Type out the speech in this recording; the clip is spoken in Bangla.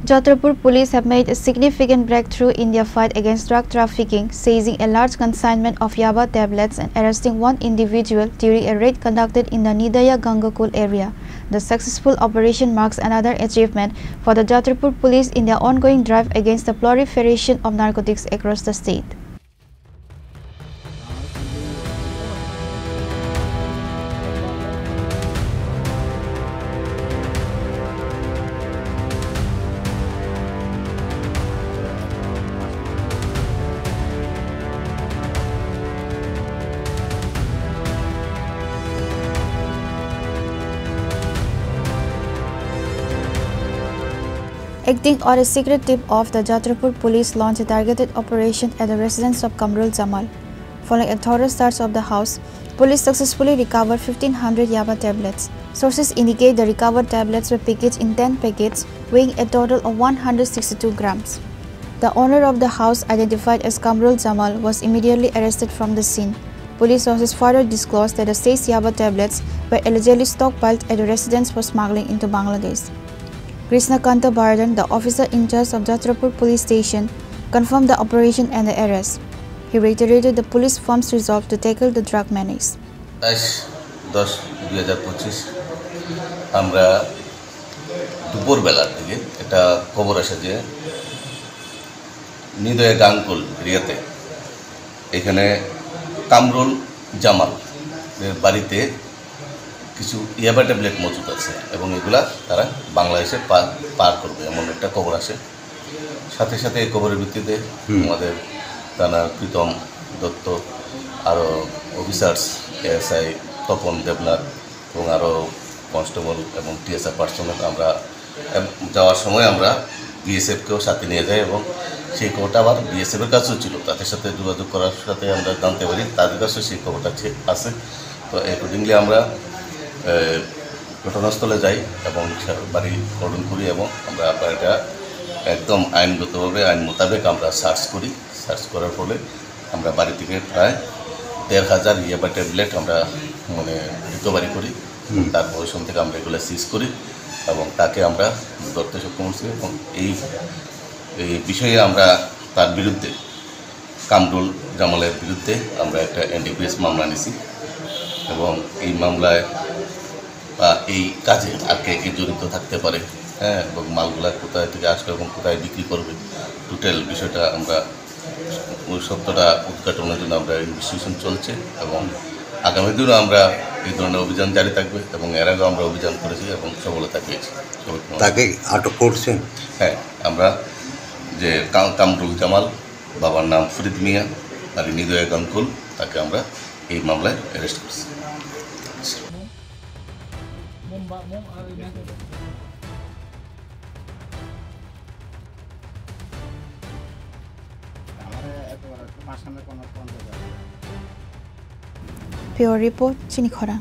Jodhpur police have made a significant breakthrough in their fight against drug trafficking, seizing a large consignment of Yaba tablets and arresting one individual during a raid conducted in the Nidaya Gangakul area. The successful operation marks another achievement for the Jodhpur police in their ongoing drive against the proliferation of narcotics across the state. Acting on a secret tip-off, the Jodhpur police launched a targeted operation at the residence of Kamrul Jamal. Following a thorough search of the house, police successfully recovered 1,500 Yaba tablets. Sources indicate the recovered tablets were packaged in 10 packets, weighing a total of 162 grams. The owner of the house, identified as Kamrul Jamal, was immediately arrested from the scene. Police sources further disclosed that the 6 Yaba tablets were allegedly stockpiled at the residence for smuggling into Bangladesh. Krishna Kanta Bardhan, the officer in charge of Jodhpur police station, confirmed the operation and the arrest. He reiterated the police firm's resolve to tackle the drug menace. 10-10-2025 আমরা দুপুর বেলার দিকে একটা খবর আসে যে নিদয়া গাঙ্গুল এরিয়াতে এখানে কামরুল জামাল এর বাড়িতে কিছু ইয়াবা ট্যাবলেট মজুদ আছে এবং এগুলা তারা বাংলাদেশে পার করবে এমন একটা খবর আসে। সাথে সাথে এই খবরের ভিত্তিতে আমাদের থানার প্রীতম দত্ত, আরও অফিসার্স এএসআই তপন দেবনাথ এবং আরও কনস্টেবল এবং টিএসআর পার্সোনাল আমরা যাওয়ার সময় আমরা বিএসএফকেও সাথে নিয়ে যাই এবং সেই খবরটা আবার বিএসএফের কাছেও ছিল। তাদের সাথে যোগাযোগ করার সাথে আমরা জানতে পারি তাদের কাছেও সেই খবরটা আছে। তো অ্যাকর্ডিংলি আমরা ঘটনাস্থলে যাই এবং বাড়ি গঠন করি এবং আমরা এটা একদম আইনগতভাবে আইন মোতাবেক আমরা সার্চ করার ফলে আমরা বাড়ি থেকে প্রায় 1,500 ইয়াবা ট্যাবলেট আমরা রিকভারি করি। তার পজিশন থেকে আমরা এগুলো সিজ করি এবং তাকে আমরা ধরতে সক্ষম হচ্ছি এবং এই বিষয়ে আমরা তার বিরুদ্ধে কামরুল জামালের বিরুদ্ধে আমরা একটা এনডিপিএস মামলা নিয়েছি এবং এই মামলায় এই কাজে আর কে জড়িত থাকতে পারে, এবং মালগুলা কোথায় থেকে আসবে এবং কোথায় বিক্রি করবে, টোটাল বিষয়টা আমরা ওই সত্যটা উদ্ঘাটনের জন্য আমরা ইনভেস্টিগেশন চলছে এবং আগামী দিনও আমরা এই ধরনের অভিযান জারি থাকবে এবং এর আগেও আমরা অভিযান করেছি এবং সফলতা পেয়েছি। তাকে আটক করছেন? হ্যাঁ, আমরা যে কামরুল জামাল, বাবার নাম ফরিদ মিয়া, আর নিদয়া গাঙ্গুল, তাকে আমরা এই মামলায় অ্যারেস্ট করছি। Pure Report, Chinikhora.